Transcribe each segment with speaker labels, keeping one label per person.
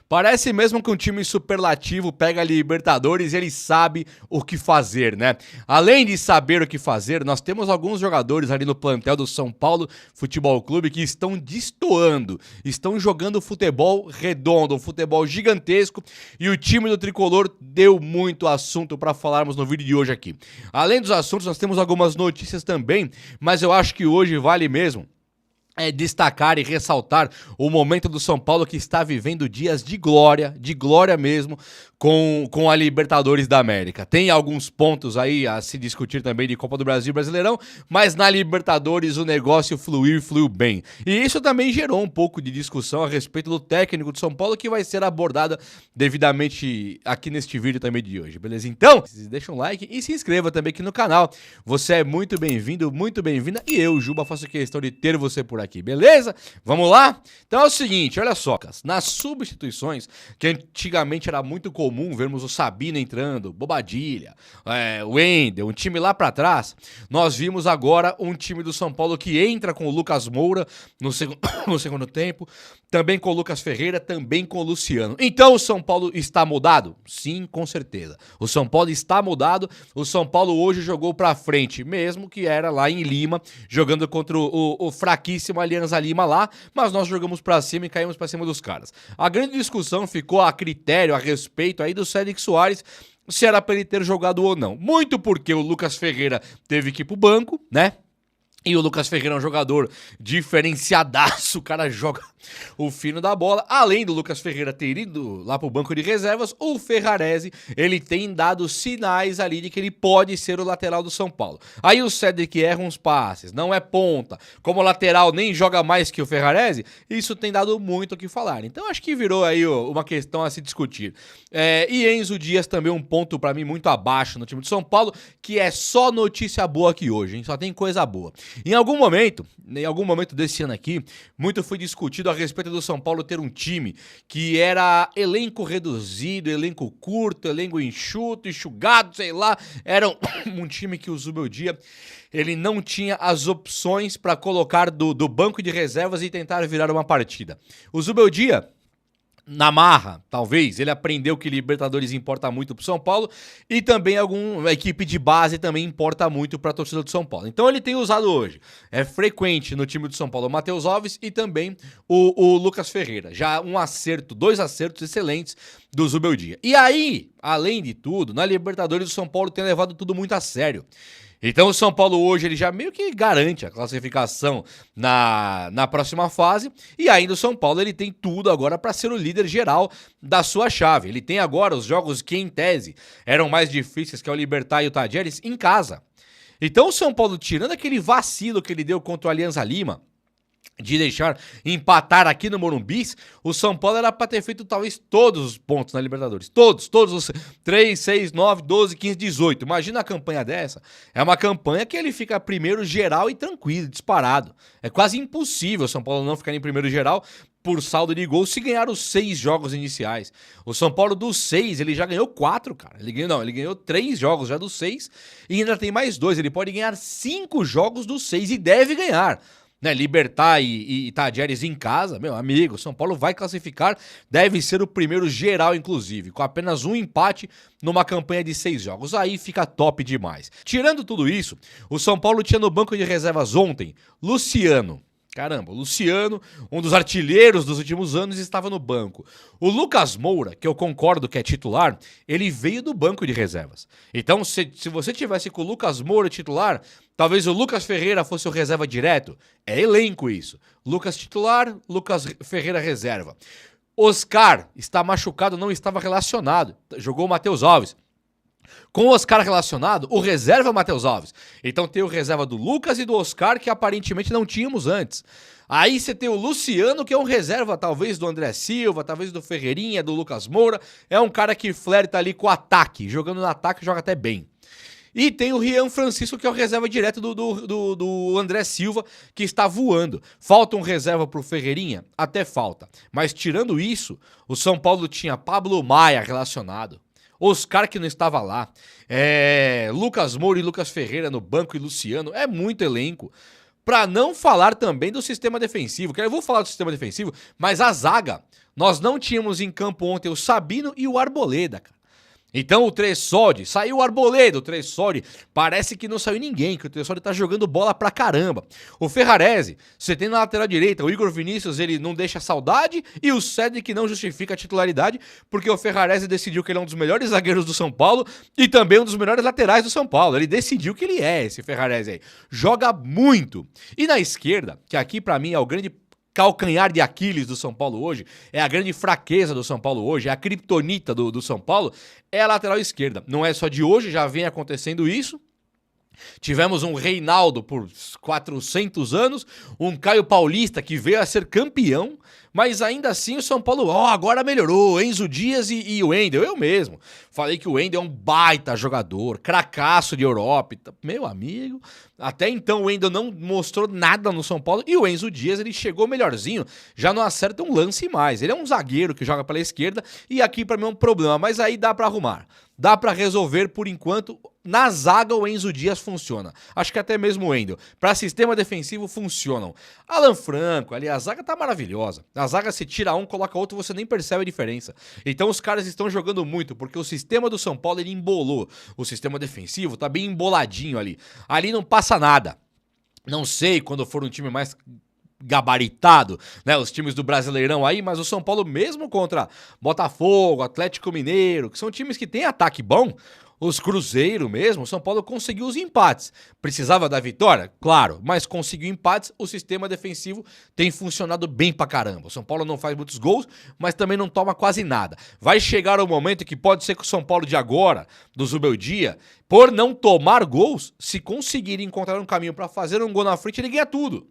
Speaker 1: Parece mesmo que um time superlativo pega a Libertadores e ele sabe o que fazer, né? Além de saber o que fazer, nós temos alguns jogadores ali no plantel do São Paulo Futebol Clube que estão destoando, estão jogando futebol redondo, um futebol gigantesco, e o time do Tricolor deu muito assunto para falarmos no vídeo de hoje aqui. Além dos assuntos, nós temos algumas notícias também, mas eu acho que hoje vale mesmo destacar e ressaltar o momento do São Paulo, que está vivendo dias de glória mesmo, com a Libertadores da América. Tem alguns pontos aí a se discutir também de Copa do Brasil e Brasileirão, mas na Libertadores o negócio fluiu bem. E isso também gerou um pouco de discussão a respeito do técnico do São Paulo, que vai ser abordada devidamente aqui neste vídeo também de hoje, beleza? Então, deixa um like e se inscreva também aqui no canal. Você é muito bem-vindo, muito bem-vinda, e eu, Juba, faço questão de ter você por aqui, beleza? Vamos lá? Então é o seguinte, olha só, nas substituições, que antigamente era muito comum vermos o Sabino entrando, Bobadilha, o Wendel, um time lá pra trás, nós vimos agora um time do São Paulo que entra com o Lucas Moura no segundo tempo, também com o Lucas Ferreira, também com o Luciano. Então o São Paulo está mudado? Sim, com certeza. O São Paulo está mudado, o São Paulo hoje jogou pra frente, mesmo que era lá em Lima, jogando contra o fraquíssimo Alianza Lima lá, mas nós jogamos pra cima e caímos pra cima dos caras. A grande discussão ficou a critério, a respeito aí do Cédric Soares, se era pra ele ter jogado ou não. Muito porque o Lucas Ferreira teve que ir pro banco, né? E o Lucas Ferreira é um jogador diferenciadaço, o cara joga o fino da bola. Além do Lucas Ferreira ter ido lá pro banco de reservas, o Ferrarese, ele tem dado sinais ali de que ele pode ser o lateral do São Paulo. Aí o Cédric erra uns passes, não é ponta, como lateral nem joga mais que o Ferrarese, isso tem dado muito o que falar. Então acho que virou aí uma questão a se discutir. E Enzo Dias também um ponto pra mim muito abaixo no time de São Paulo, que é só notícia boa aqui hoje, hein? Só tem coisa boa. Em algum momento desse ano aqui, muito foi discutido a respeito do São Paulo ter um time que era elenco reduzido, elenco curto, elenco enxuto, enxugado, sei lá. Era um time que o Zubeldia, ele não tinha as opções para colocar do banco de reservas e tentar virar uma partida. O Zubeldia, na marra, talvez, ele aprendeu que Libertadores importa muito pro São Paulo e também alguma equipe de base também importa muito pra torcida do São Paulo. Então ele tem usado hoje, é frequente no time do São Paulo, o Matheus Alves e também o Lucas Ferreira. Já dois acertos excelentes do Zubeldia. E aí, além de tudo, na Libertadores o São Paulo tem levado tudo muito a sério. Então o São Paulo hoje ele já meio que garante a classificação na próxima fase, e ainda o São Paulo ele tem tudo agora para ser o líder geral da sua chave. Ele tem agora os jogos que em tese eram mais difíceis, que é o Libertad e o Tajeres, em casa. Então o São Paulo, tirando aquele vacilo que ele deu contra o Alianza Lima, de deixar empatar aqui no Morumbi, o São Paulo era para ter feito talvez todos os pontos na Libertadores. Todos os 3, 6, 9, 12, 15, 18. Imagina a campanha dessa. É uma campanha que ele fica primeiro geral e tranquilo, disparado. É quase impossível o São Paulo não ficar em primeiro geral por saldo de gols se ganhar os 6 jogos iniciais. O São Paulo dos 6, ele já ganhou 4, cara. Ele ganhou 3 jogos já dos 6 e ainda tem mais 2. Ele pode ganhar 5 jogos dos 6 e deve ganhar. Né, Libertad e Tajeres em casa, meu amigo, São Paulo vai classificar, deve ser o primeiro geral, inclusive, com apenas um empate numa campanha de 6 jogos. Aí fica top demais. Tirando tudo isso, o São Paulo tinha no banco de reservas ontem Luciano. Caramba, o Luciano, um dos artilheiros dos últimos anos, estava no banco. O Lucas Moura, que eu concordo que é titular, ele veio do banco de reservas. Então, se você tivesse com o Lucas Moura titular, talvez o Lucas Ferreira fosse o reserva direto. É elenco isso. Lucas titular, Lucas Ferreira reserva. Oscar está machucado, não estava relacionado. Jogou o Matheus Alves. Com o Oscar relacionado, o reserva é o Matheus Alves. Então tem o reserva do Lucas e do Oscar, que aparentemente não tínhamos antes. Aí você tem o Luciano, que é um reserva talvez do André Silva, talvez do Ferreirinha, do Lucas Moura. É um cara que flerta ali com o ataque. Jogando no ataque, joga até bem. E tem o Rian Francisco, que é o reserva direto do André Silva, que está voando. Falta um reserva pro Ferreirinha? Até falta. Mas tirando isso, o São Paulo tinha Pablo Maia relacionado. Oscar, que não estava lá, Lucas Moura e Lucas Ferreira no banco e Luciano, é muito elenco. Pra não falar também do sistema defensivo, que eu vou falar do sistema defensivo, mas a zaga, nós não tínhamos em campo ontem o Sabino e o Arboleda, cara. Então o Tressoldi, saiu o Arboleda, o Tressoldi, parece que não saiu ninguém, que o Tressoldi tá jogando bola pra caramba. O Ferrarese, você tem na lateral direita, o Igor Vinícius, ele não deixa saudade, e o Cedric não justifica a titularidade, porque o Ferrarese decidiu que ele é um dos melhores zagueiros do São Paulo, e também um dos melhores laterais do São Paulo. Ele decidiu que ele é esse Ferrarese aí. Joga muito. E na esquerda, que aqui pra mim é o grande calcanhar de Aquiles do São Paulo hoje, é a grande fraqueza do São Paulo hoje, é a criptonita do São Paulo, é a lateral esquerda. Não é só de hoje, já vem acontecendo isso. Tivemos um Reinaldo por 400 anos, um Caio Paulista que veio a ser campeão, mas ainda assim o São Paulo, agora melhorou, Enzo Dias e o Wendel, eu mesmo. Falei que o Wendel é um baita jogador, cracaço de Europa, meu amigo. Até então o Wendel não mostrou nada no São Paulo e o Enzo Dias, ele chegou melhorzinho, já não acerta um lance mais. Ele é um zagueiro que joga pela esquerda e aqui pra mim é um problema, mas aí dá pra arrumar. Dá pra resolver por enquanto. Na zaga o Enzo Dias funciona. Acho que até mesmo o Wendel. Pra sistema defensivo funcionam. Alan Franco, ali a zaga tá maravilhosa. A zaga se tira um, coloca outro, você nem percebe a diferença. Então os caras estão jogando muito, porque o sistema do São Paulo ele embolou. O sistema defensivo tá bem emboladinho ali. Ali não passa nada. Não sei quando for um time mais gabaritado, né, os times do Brasileirão aí, mas o São Paulo mesmo contra Botafogo, Atlético Mineiro, que são times que têm ataque bom, os Cruzeiro mesmo, o São Paulo conseguiu os empates. Precisava da vitória? Claro, mas conseguiu empates, o sistema defensivo tem funcionado bem pra caramba. O São Paulo não faz muitos gols, mas também não toma quase nada. Vai chegar o momento que pode ser que o São Paulo de agora, do Zubeldia, por não tomar gols, se conseguir encontrar um caminho pra fazer um gol na frente, ele ganha tudo.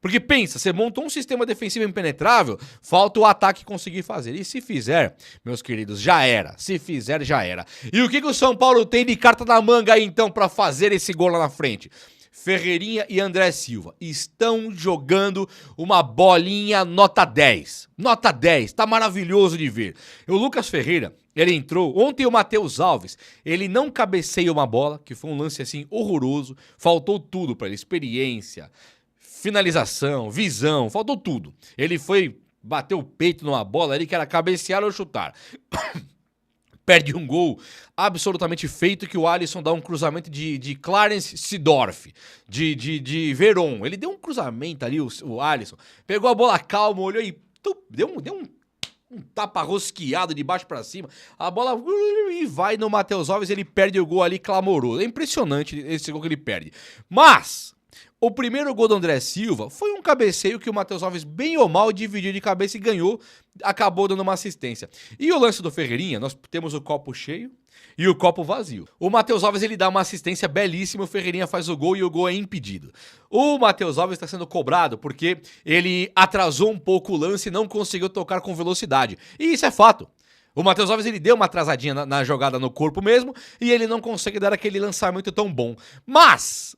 Speaker 1: Porque pensa, você montou um sistema defensivo impenetrável, falta o ataque conseguir fazer. E se fizer, meus queridos, já era. Se fizer, já era. E o que o São Paulo tem de carta na manga aí, então, pra fazer esse gol lá na frente? Ferreirinha e André Silva estão jogando uma bolinha nota 10. Nota 10, tá maravilhoso de ver. O Lucas Ferreira, ele entrou, ontem o Matheus Alves, ele não cabeceia uma bola, que foi um lance assim horroroso, faltou tudo pra ele, experiência, finalização, visão, faltou tudo. Ele foi bater o peito numa bola ali que era cabecear ou chutar. Perde um gol absolutamente feito que o Alisson dá um cruzamento de Clarence Seedorf, de Veron. Ele deu um cruzamento ali, o Alisson. Pegou a bola calma, olhou e deu um tapa rosqueado de baixo pra cima. A bola e vai no Matheus Alves, ele perde o gol ali clamoroso. É impressionante esse gol que ele perde. Mas o primeiro gol do André Silva foi um cabeceio que o Matheus Alves, bem ou mal, dividiu de cabeça e ganhou, acabou dando uma assistência. E o lance do Ferreirinha, nós temos o copo cheio e o copo vazio. O Matheus Alves, ele dá uma assistência belíssima, o Ferreirinha faz o gol e o gol é impedido. O Matheus Alves está sendo cobrado porque ele atrasou um pouco o lance e não conseguiu tocar com velocidade. E isso é fato. O Matheus Alves, ele deu uma atrasadinha na jogada no corpo mesmo e ele não consegue dar aquele lançamento tão bom. Mas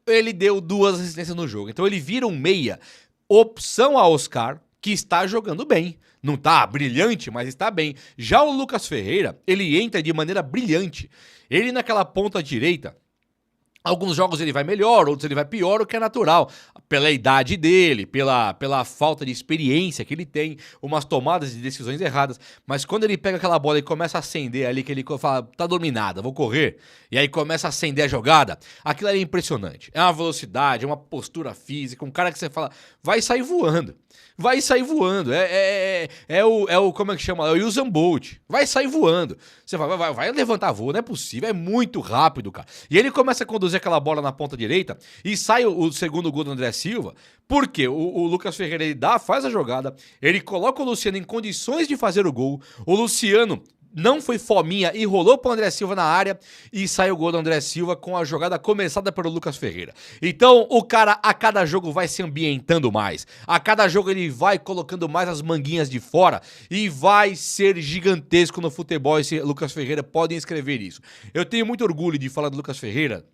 Speaker 1: ele deu 2 assistências no jogo. Então ele vira um meia, opção a Oscar, que está jogando bem. Não tá brilhante, mas está bem. Já o Lucas Ferreira, ele entra de maneira brilhante. Ele naquela ponta direita, alguns jogos ele vai melhor, outros ele vai pior, o que é natural. Pela idade dele, pela falta de experiência que ele tem, umas tomadas de decisões erradas. Mas quando ele pega aquela bola e começa a acender ali, que ele fala, tá dominada, vou correr. E aí começa a acender a jogada, aquilo ali é impressionante. É uma velocidade, é uma postura física, um cara que você fala, vai sair voando. Vai sair voando. É o como é que chama? É o Usain Bolt. Vai sair voando. Você vai levantar voo, não é possível. É muito rápido, cara. E ele começa a conduzir aquela bola na ponta direita e sai o segundo gol do André Silva. Por quê? O Lucas Ferreira, ele faz a jogada, ele coloca o Luciano em condições de fazer o gol. O Luciano não foi fominha e rolou para o André Silva na área e sai o gol do André Silva com a jogada começada pelo Lucas Ferreira. Então o cara a cada jogo vai se ambientando mais, a cada jogo ele vai colocando mais as manguinhas de fora e vai ser gigantesco no futebol esse Lucas Ferreira, podem escrever isso. Eu tenho muito orgulho de falar do Lucas Ferreira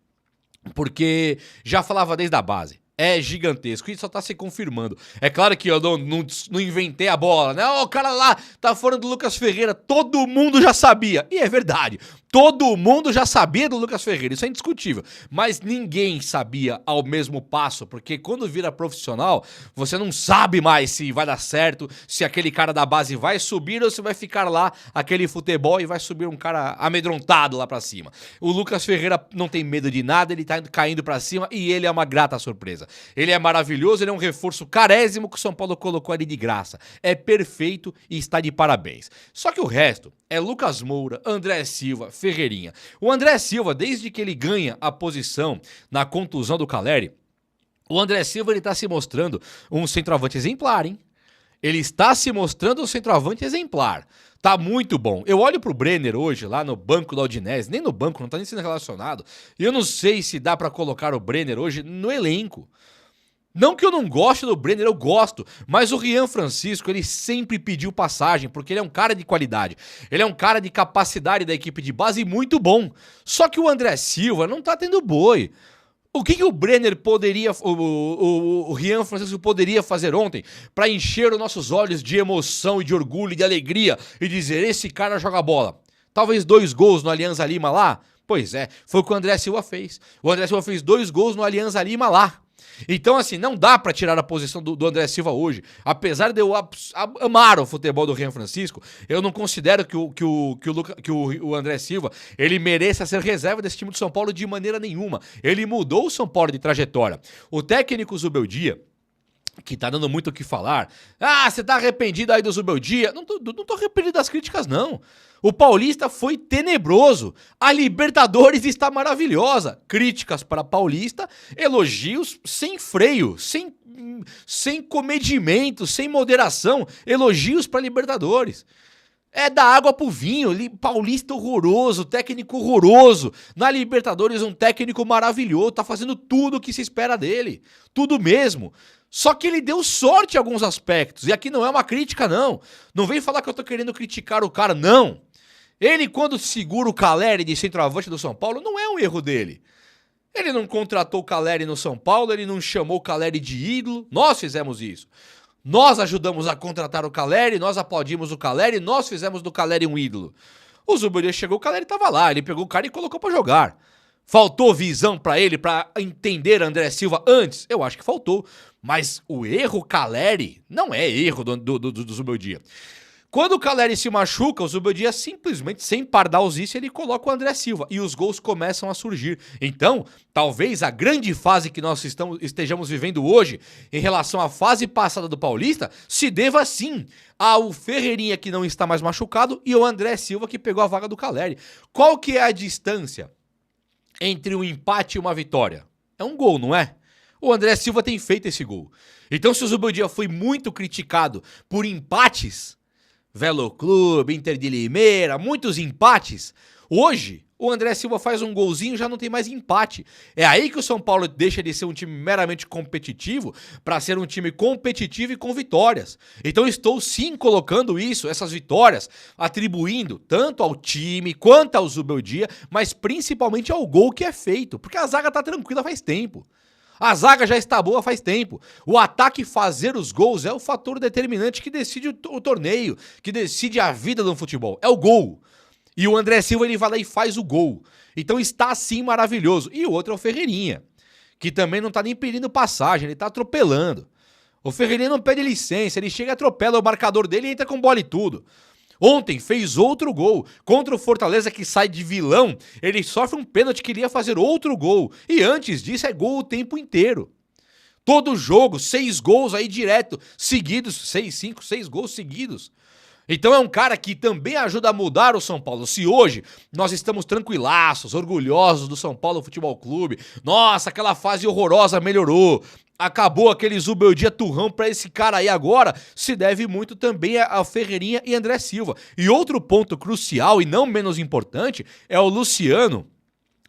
Speaker 1: porque já falava desde a base. É gigantesco e só tá se confirmando. É claro que eu não inventei a bola, né? O cara lá tá falando do Lucas Ferreira, todo mundo já sabia. E é verdade, Todo mundo já sabia do Lucas Ferreira, isso é indiscutível. Mas ninguém sabia ao mesmo passo, porque quando vira profissional, você não sabe mais se vai dar certo, se aquele cara da base vai subir ou se vai ficar lá aquele futebol e vai subir um cara amedrontado lá pra cima. O Lucas Ferreira não tem medo de nada, ele tá caindo pra cima e ele é uma grata surpresa. Ele é maravilhoso, ele é um reforço carésimo que o São Paulo colocou ali de graça. É perfeito e está de parabéns. Só que o resto é Lucas Moura, André Silva, Ferreirinha. O André Silva, desde que ele ganha a posição na contusão do Calleri, o André Silva ele tá se mostrando um centroavante exemplar, hein? Ele está se mostrando um centroavante exemplar. Tá muito bom. Eu olho pro Brenner hoje, lá no banco da Udinese, nem no banco, não tá nem sendo relacionado, e eu não sei se dá pra colocar o Brenner hoje no elenco. Não que eu não goste do Brenner, eu gosto, mas o Rian Francisco, ele sempre pediu passagem, porque ele é um cara de qualidade, ele é um cara de capacidade da equipe de base muito bom. Só que o André Silva não tá tendo boi. O que o Brenner poderia, o Rian Francisco poderia fazer ontem para encher os nossos olhos de emoção e de orgulho e de alegria e dizer, esse cara joga bola? Talvez 2 gols no Alianza Lima lá? Pois é, foi o que o André Silva fez. O André Silva fez 2 gols no Alianza Lima lá. Então, assim, não dá pra tirar a posição do André Silva hoje. Apesar de eu amar o futebol do Rian Francisco, eu não considero que o André Silva ele mereça ser reserva desse time do São Paulo de maneira nenhuma. Ele mudou o São Paulo de trajetória. O técnico Zubeldia, que tá dando muito o que falar. Ah, você tá arrependido aí do Zubeldia? Não tô arrependido das críticas, não. O Paulista foi tenebroso. A Libertadores está maravilhosa. Críticas para Paulista, elogios sem freio, sem comedimento, sem moderação. Elogios para Libertadores. É da água pro vinho, Paulista horroroso, técnico horroroso. Na Libertadores um técnico maravilhoso, tá fazendo tudo o que se espera dele. Tudo mesmo. Só que ele deu sorte em alguns aspectos. E aqui não é uma crítica, não. Não vem falar que eu tô querendo criticar o cara, não. Ele, quando segura o Calleri de centroavante do São Paulo, não é um erro dele. Ele não contratou o Calleri no São Paulo, ele não chamou o Calleri de ídolo. Nós fizemos isso. Nós ajudamos a contratar o Calleri, nós aplaudimos o Calleri, nós fizemos do Calleri um ídolo. O Zubeldia chegou, o Calleri tava lá, ele pegou o cara e colocou pra jogar. Faltou visão pra ele, pra entender André Silva antes? Eu acho que faltou. Mas o erro Calleri não é erro do Zubeldia. Quando o Calleri se machuca, o Zubeldia simplesmente, sem pardalzice, ele coloca o André Silva e os gols começam a surgir. Então, talvez a grande fase que nós estejamos vivendo hoje, em relação à fase passada do Paulista, se deva sim ao Ferreirinha que não está mais machucado e ao André Silva que pegou a vaga do Calleri. Qual que é a distância entre um empate e uma vitória? É um gol, não é? O André Silva tem feito esse gol. Então, se o Zubeldia foi muito criticado por empates, Velo Clube, Inter de Limeira, muitos empates, hoje o André Silva faz um golzinho e já não tem mais empate. É aí que o São Paulo deixa de ser um time meramente competitivo para ser um time competitivo e com vitórias. Então estou sim colocando isso, essas vitórias, atribuindo tanto ao time quanto ao Zubeldia, mas principalmente ao gol que é feito, porque a zaga tá tranquila faz tempo. A zaga já está boa faz tempo. O ataque fazer os gols é o fator determinante que decide o torneio, que decide a vida do futebol. É o gol. E o André Silva ele vai lá e faz o gol. Então está sim maravilhoso. E o outro é o Ferreirinha, que também não está nem pedindo passagem, ele está atropelando. O Ferreirinha não pede licença, ele chega e atropela o marcador dele e entra com bola e tudo. Ontem fez outro gol contra o Fortaleza que sai de vilão, ele sofre um pênalti que iria fazer outro gol e antes disso é gol o tempo inteiro. Todo jogo, 6 gols aí direto, seguidos, 6 gols seguidos. Então é um cara que também ajuda a mudar o São Paulo. Se hoje nós estamos tranquilaços, orgulhosos do São Paulo Futebol Clube, nossa, aquela fase horrorosa melhorou, acabou aquele Zubeldia turrão pra esse cara aí agora, se deve muito também a Ferreirinha e André Silva. E outro ponto crucial e não menos importante é o Luciano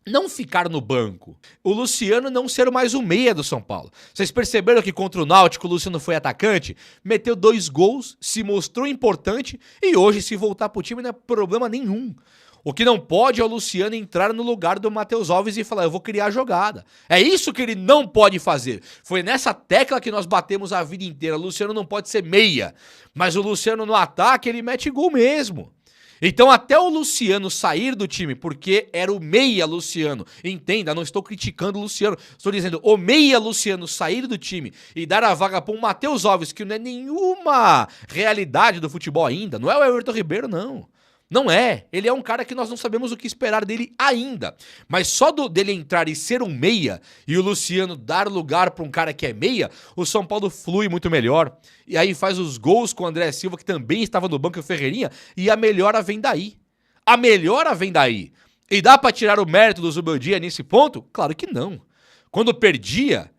Speaker 1: não ficar no banco. O Luciano não ser mais o meia do São Paulo. Vocês perceberam que contra o Náutico o Luciano foi atacante? Meteu 2 gols, se mostrou importante e hoje se voltar pro time não é problema nenhum. O que não pode é o Luciano entrar no lugar do Matheus Alves e falar, eu vou criar a jogada. É isso que ele não pode fazer. Foi nessa tecla que nós batemos a vida inteira. O Luciano não pode ser meia, mas o Luciano no ataque ele mete gol mesmo. Então até o Luciano sair do time, porque era o meia Luciano, entenda, não estou criticando o Luciano, estou dizendo o meia Luciano sair do time e dar a vaga para um Matheus Alves, que não é nenhuma realidade do futebol ainda, não é o Everton Ribeiro não. Não é, ele é um cara que nós não sabemos o que esperar dele ainda, mas só dele entrar e ser um meia e o Luciano dar lugar para um cara que é meia, o São Paulo flui muito melhor, e aí faz os gols com o André Silva, que também estava no banco, e o Ferreirinha, e a melhora vem daí, a melhora vem daí, e dá para tirar o mérito do Zubeldia nesse ponto? Claro que não, quando perdia,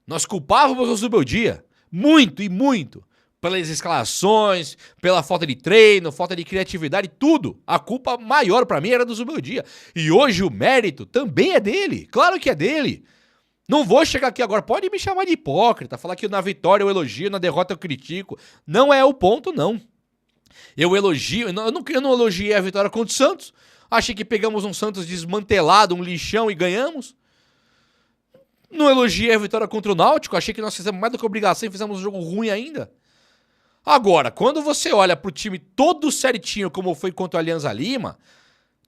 Speaker 1: nós culpávamos o Zubeldia, muito e muito, pelas escalações, pela falta de treino, falta de criatividade, tudo. A culpa maior pra mim era do Zubeldia. E hoje o mérito também é dele. Claro que é dele. Não vou chegar aqui agora, pode me chamar de hipócrita, falar que na vitória eu elogio, na derrota eu critico. Não é o ponto, não. Eu elogio, eu não elogiei a vitória contra o Santos. Achei que pegamos um Santos desmantelado, um lixão e ganhamos. Não elogiei a vitória contra o Náutico, achei que nós fizemos mais do que obrigação e fizemos um jogo ruim ainda. Agora, quando você olha pro time todo certinho, como foi contra o Alianza Lima,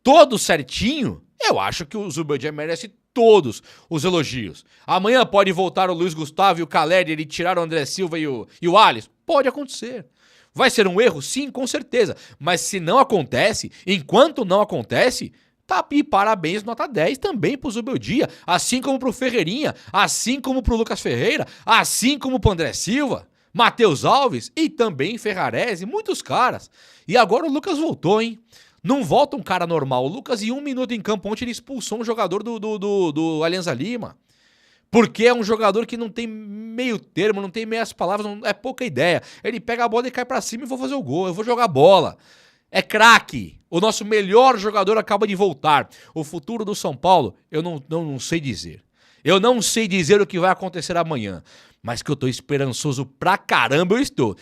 Speaker 1: todo certinho, eu acho que o Zubeldia merece todos os elogios. Amanhã pode voltar o Luiz Gustavo e o Caleri, ele tirar o André Silva e o Alisson? Pode acontecer. Vai ser um erro? Sim, com certeza. Mas se não acontece, enquanto não acontece, tá aí, parabéns, nota 10 também pro Zubeldia, assim como pro Ferreirinha, assim como pro Lucas Ferreira, assim como pro André Silva. Matheus Alves e também Ferrarese, muitos caras. E agora o Lucas voltou, hein? Não volta um cara normal. O Lucas, em 1 minuto em campo ontem, ele expulsou um jogador do Alianza Lima. Porque é um jogador que não tem meio termo, não tem meias palavras, não, é pouca ideia. Ele pega a bola e cai pra cima e vou fazer o gol, eu vou jogar bola. É craque. O nosso melhor jogador acaba de voltar. O futuro do São Paulo, eu não sei dizer. Eu não sei dizer o que vai acontecer amanhã, mas que eu tô esperançoso pra caramba, eu estou.